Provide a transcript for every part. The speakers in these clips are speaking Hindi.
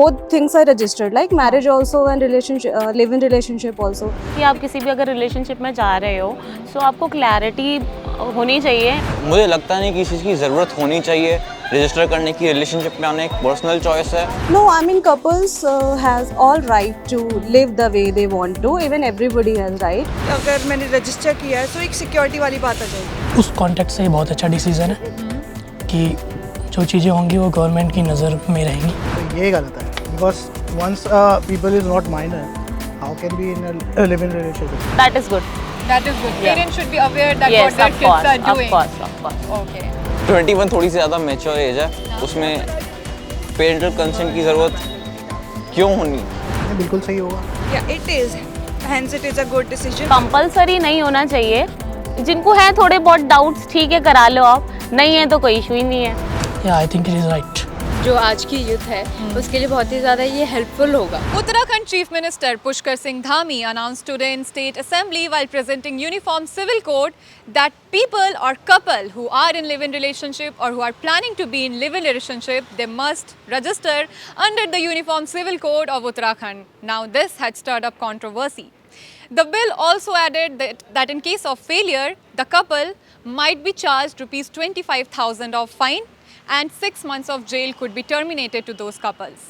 both things are registered, like marriage also and relationship, live-in relationship also. कि आप किसी भी अगर रिलेशनशिप में जा रहे हो सो आपको क्लैरिटी होनी चाहिए. मुझे लगता नहीं कि इस चीज़ की ज़रूरत होनी चाहिए रजिस्टर करने की. रिलेशनशिप में आना एक पर्सनल चॉइस है. No, I mean couples has all right to live the way they want to. Even everybody has right. अगर मैंने रजिस्टर किया है तो एक सिक्योरिटी वाली बात आ जाएगी. उस कॉन्टेक्स्ट से ये बहुत अच्छा डिसीजन है कि जो चीज़ें होंगी वो गवर्नमेंट की नज़र में रहेंगी. तो ये गलत है because once people is not minor how can be in a live in relationship. That is good. That is good. Parents should be aware that Yes, what their of kids course, are doing. of course. Okay. 21 थोड़ी सी ज़्यादा मैच्योर एज है. उसमें पेरेंटल कंसेंट की ज़रूरत क्यों होनी. बिल्कुल सही होगा. Yeah, it is. Hence it is a good decision. Compulsory नहीं होना चाहिए. जिनको है थोड़े बहुत डाउट्स ठीक है करा लो आप. नहीं है तो कोई इशू ही नहीं है. या I think it is right. जो आज की यूथ है उसके लिए बहुत ही ज़्यादा ये हेल्पफुल होगा. Uttarakhand Chief Minister Pushkar Singh Dhami announced today in State Assembly while presenting Uniform Civil Code that people or couple who are in live-in relationship or who are planning to be in live-in relationship, they must register under the Uniform Civil Code of Uttarakhand. Now this had stirred up controversy. The bill also added that in case of failure, the couple might be charged rupees 25,000 of fine and 6 months of jail could be terminated to those couples.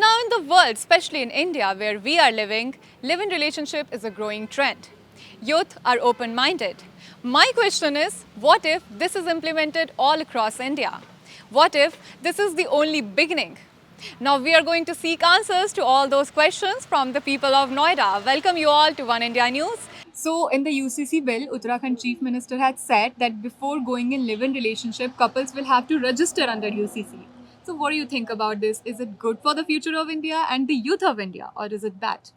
Now in the world, especially in India where we are living, live-in relationship is a growing trend. Youth are open-minded. My question is, what if this is implemented all across India? What if this is the only beginning? Now we are going to seek answers to all those questions from the people of Noida. Welcome you all to One India News. So in the UCC bill, Uttarakhand Chief Minister had said that before going in live-in relationship, couples will have to register under UCC. So what do you think about this? Is it good for the future of India and the youth of India, or is it bad?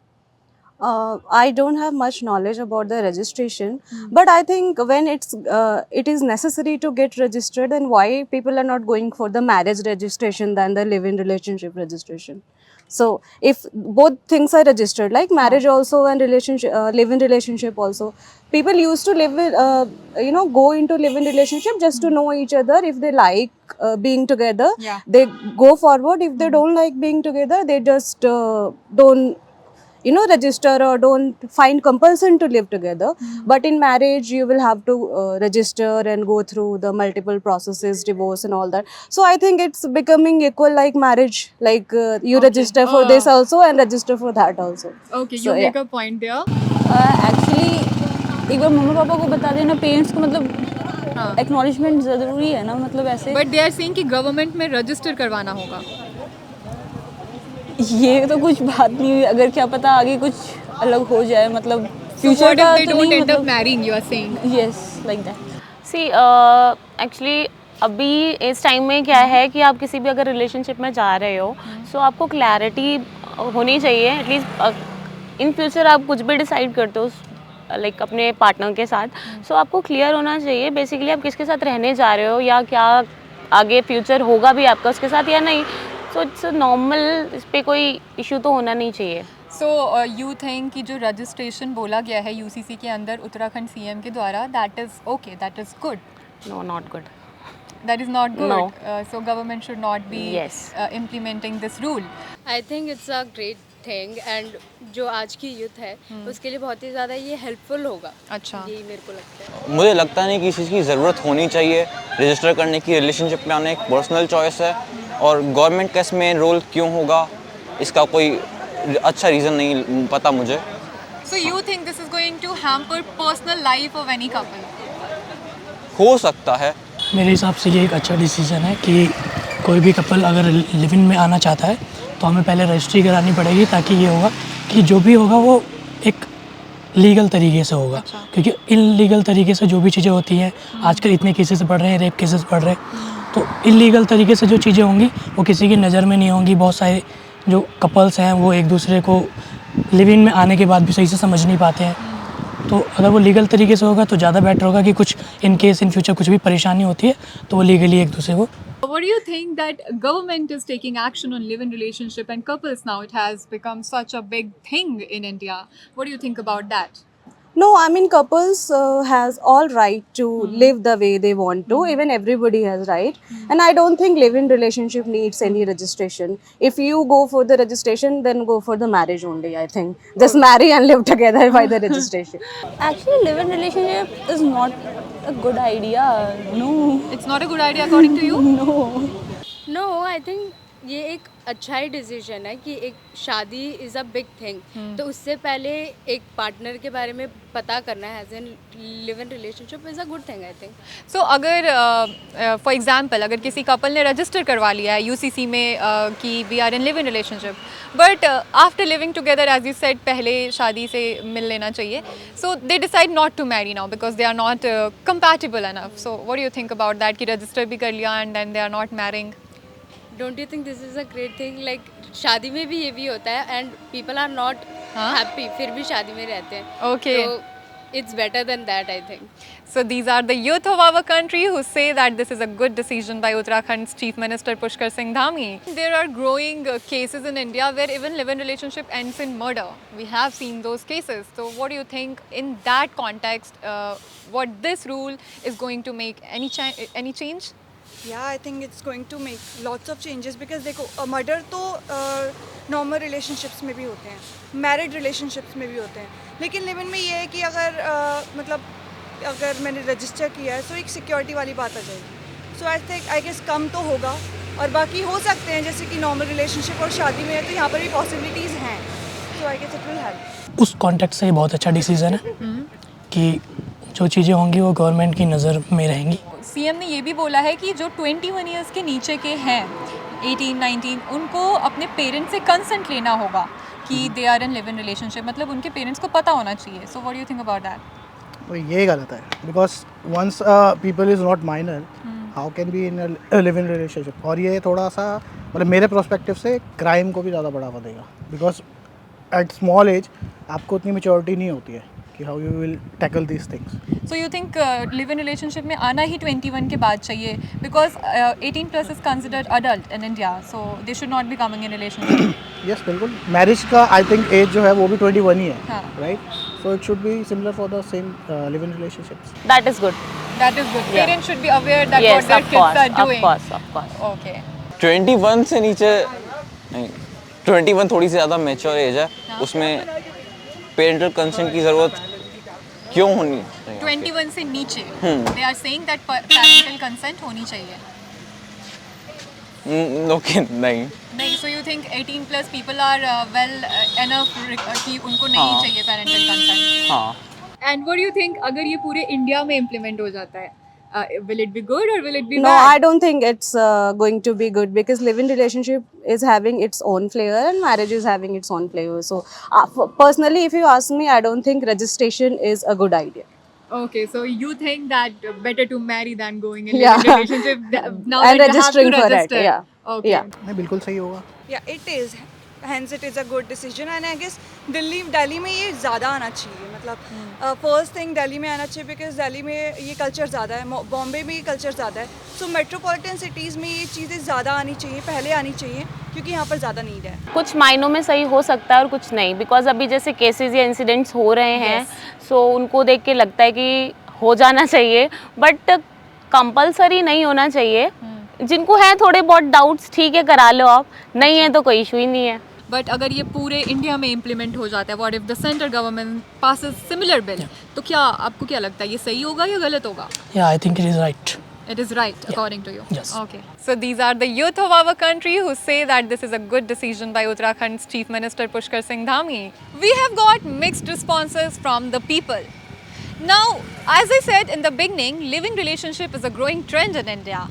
I don't have much knowledge about the registration, but I think when it is necessary to get registered, then why people are not going for the marriage registration than the live-in relationship registration? So if both things are registered, like marriage also and relationship, live-in relationship also, people used to live with, go into live-in relationship just to know each other. If they like being together, they go forward. If they don't like being together, they just don't register or don't find compulsion to live together. But in marriage you will have to register and go through the multiple processes, divorce and all that. So I think it's becoming equal like marriage, like you register for this also and register for that also. Okay, So, you make a point there. Actually एक बार मम्मी पापा को बता देना, पेरेंट्स को मतलब एक्नॉलेजमेंट ज़रूरी है ना, मतलब ऐसे. But they are saying कि गवर्नमेंट में रजिस्टर करवाना होगा. ये तो कुछ बात नहीं हुई, अगर क्या पता आगे कुछ अलग हो जाए, मतलब So फ्यूचर what का if they तो don't नहीं, end up मतलब marrying? You are saying. Yes like that. See actually अभी इस टाइम में क्या है कि आप किसी भी अगर रिलेशनशिप में जा रहे हो सो आपको क्लैरिटी होनी चाहिए. एटलीस्ट इन फ्यूचर आप कुछ भी डिसाइड करते हो लाइक अपने पार्टनर के साथ, सो आपको क्लियर होना चाहिए बेसिकली आप किसके साथ रहने जा रहे हो या क्या आगे फ्यूचर होगा भी आपका उसके साथ या नहीं. सो इट्स नॉर्मल, इस पर कोई इशू तो होना नहीं चाहिए. So you think कि जो रजिस्ट्रेशन बोला गया है यूसीसी के अंदर उत्तराखंड सीएम के द्वारा, that is okay, that is good. No not good. That is not good. No. So government should not be Yes. Implementing this rule. I think it's a great thing and जो आज की यूथ है उसके लिए बहुत ही ज़्यादा ये हेल्पफुल होगा. अच्छा. ये मेरे को लगता है. मुझे लगता नहीं कि इस चीज़ की ज़रूरत होनी चाहिए रजिस्टर करने की. रिलेशनशिप में आना एक पर्सनल चॉइस है और गवर्नमेंट का इसमें रोल क्यों होगा इसका कोई अच्छा रीज़न नहीं पता मुझे. So you think this is going to hamper personal life of any couple? हो सकता है. मेरे हिसाब से ये एक अच्छा डिसीजन है कि कोई भी कपल अगर लिव इन में आना चाहता है तो हमें पहले रजिस्ट्री करानी पड़ेगी, ताकि ये होगा कि जो भी होगा वो एक लीगल तरीके से होगा. क्योंकि इलीगल तरीके से जो भी चीज़ें होती हैं, आजकल इतने केसेस बढ़ रहे हैं, रेप केसेस बढ़ रहे हैं, तो इलीगल तरीके से जो चीज़ें होंगी वो किसी की नज़र में नहीं होंगी. बहुत सारे जो कपल्स हैं वो एक दूसरे को लिव इन में आने के बाद भी सही से समझ नहीं पाते हैं. तो अगर वो लीगल तरीके से होगा तो ज़्यादा बेटर होगा कि कुछ इन केस इन फ्यूचर कुछ भी परेशानी होती है तो वो लीगली एक दूसरे को. What do you think that government is taking action on live-in relationship and couples now? It has become such a big thing in India. What do you think about that? No, I mean couples has all right to live the way they want to. Even everybody has right, and I don't think live-in relationship needs any registration. If you go for the registration, then go for the marriage only. I think just marry and live together by the registration. Actually, live-in relationship is not a good idea. No. It's not a good idea according to you? No I think ये एक अच्छा ही डिसीजन है कि एक शादी इज़ अ बिग थिंग, तो उससे पहले एक पार्टनर के बारे में पता करना है as an live in relationship is a good thing I think. So अगर फॉर एग्जांपल अगर किसी कपल ने रजिस्टर करवा लिया है यूसीसी में कि we are in live in relationship, but after living together as you said पहले शादी से मिल लेना चाहिए, so they decide not to marry now because they are not compatible enough. So what do you think about that कि रजिस्टर भी कर लिया and then they are not marrying? Don't you think this is a great thing? Like शादी में भी ये भी होता है and people are not happy फिर भी शादी में रहते हैं. Okay. तो it's better than that I think. So these are the youth of our country who say that this is a good decision by Uttarakhand's Chief Minister Pushkar Singh Dhami. There are growing cases in India where even live-in relationship ends in murder. We have seen those cases. So what do you think in that context, what this rule is going to make any change? Yeah, I think it's going to make lots of changes because देखो मर्डर तो नॉर्मल रिलेशनशिप्स में भी होते हैं, मैरिड रिलेशनशिप्स में भी होते हैं, लेकिन लिव इन में ये है कि अगर मतलब अगर मैंने रजिस्टर किया है तो एक सिक्योरिटी वाली बात आ जाएगी. सो आई गेस कम तो होगा और बाकी हो सकते हैं जैसे कि नॉर्मल रिलेशनशिप और शादी में है तो यहाँ पर भी पॉसिबिलिटीज़ हैं. So I guess it will help. उस कॉन्टेक्स्ट से ये बहुत अच्छा डिसीज़न है कि जो चीज़ें होंगी वो गवर्नमेंट की नज़र में रहेंगी. सीएम ने ये भी बोला है कि जो 21 ईयर्स के नीचे के हैं 18-19 उनको अपने पेरेंट्स से कंसेंट लेना होगा कि they are in live in relationship, मतलब उनके पेरेंट्स को पता होना चाहिए. So what do you think about that? तो ये गलत है because once people is not minor how can be in live in relationship. और ये थोड़ा सा मतलब मेरे प्रोस्पेक्टिव से क्राइम को भी ज़्यादा बढ़ावा देगा बिकॉज एट स्मॉल एज आपको उतनी मेच्योरिटी नहीं होती है कि how you will tackle these things. So you think live in relationship में आना ही 21 के बाद चाहिए because 18+ is considered adult in India, so they should not be coming in relationship. Yes बिल्कुल. मैरिज का आई थिंक एज जो है वो भी 21 ही है, हाँ. Right? So it should be similar for the same live in relationships. That is good. That is good. Parents should be aware that Yes, what their of kids course, are doing. of course. Okay. 21 से नीचे नहीं, 21 थोड़ी सी ज़्यादा मैच्योर एज है, उसमें पेरेंटल कंसेंट की ज़रूरत क्यों होनी चाहिए? 21 से नीचे they are saying that parental consent होनी चाहिए. ओके नहीं. नहीं, so you think 18+ people are well enough कि उनको नहीं चाहिए पेरेंटल कंसेंट. हाँ. And what do you think अगर ये पूरे इंडिया में इम्प्लीमेंट हो जाता है, will it be good or will it be No, bad? I don't think it's going to be good because live-in relationship is having its own flavor and marriage is having its own flavor. So personally, if you ask me, I don't think registration is a good idea. Okay, so you think that better to marry than going in Yeah. a relationship now And that you have registering to for it, register. yeah. Okay. Yeah. नहीं बिल्कुल सही होगा. Yeah, it is. Hence it is a good decision and I guess Delhi में ये ज़्यादा आना चाहिए. मतलब फर्स्ट थिंग दिल्ली में आना चाहिए बिकॉज दिल्ली में ये कल्चर ज़्यादा है, बॉम्बे में ये कल्चर ज़्यादा है. सो मेट्रोपॉलिटन सिटीज़ में ये चीज़ें ज़्यादा आनी चाहिए, पहले आनी चाहिए क्योंकि यहाँ पर ज़्यादा नीड है. कुछ मायनों में सही हो सकता है और कुछ नहीं, बिकॉज अभी जैसे केसेस या इंसिडेंट्स हो रहे हैं, सो उनको देख के लगता है कि हो जाना चाहिए, बट कंपलसरी नहीं होना चाहिए. जिनको है थोड़े बहुत डाउट्स, ठीक है करा लो आप, नहीं है तो कोई इशू ही नहीं है. बट अगर ये पूरे इंडिया में इम्प्लीमेंट हो जाता है, what if the central government passes similar bill, तो क्या आपको क्या लगता है ये सही होगा या गलत होगा? Yeah, I think it is right. It is right according to you. Yes. Okay. So these are the youth of our country who say that this is a good decision by Uttarakhand's Chief Minister Pushkar Singh Dhami. We have got mixed responses from the people. Now, as I said in the beginning, live-in relationship is a growing trend in India.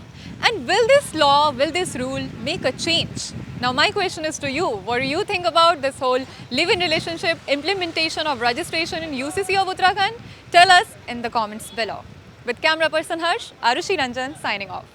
And will this law, will this rule make a change? Now my question is to you, what do you think about this whole live-in relationship implementation of registration in UCC of Uttarakhand? Tell us in the comments below. With camera person Harsh, Arushi Ranjan signing off.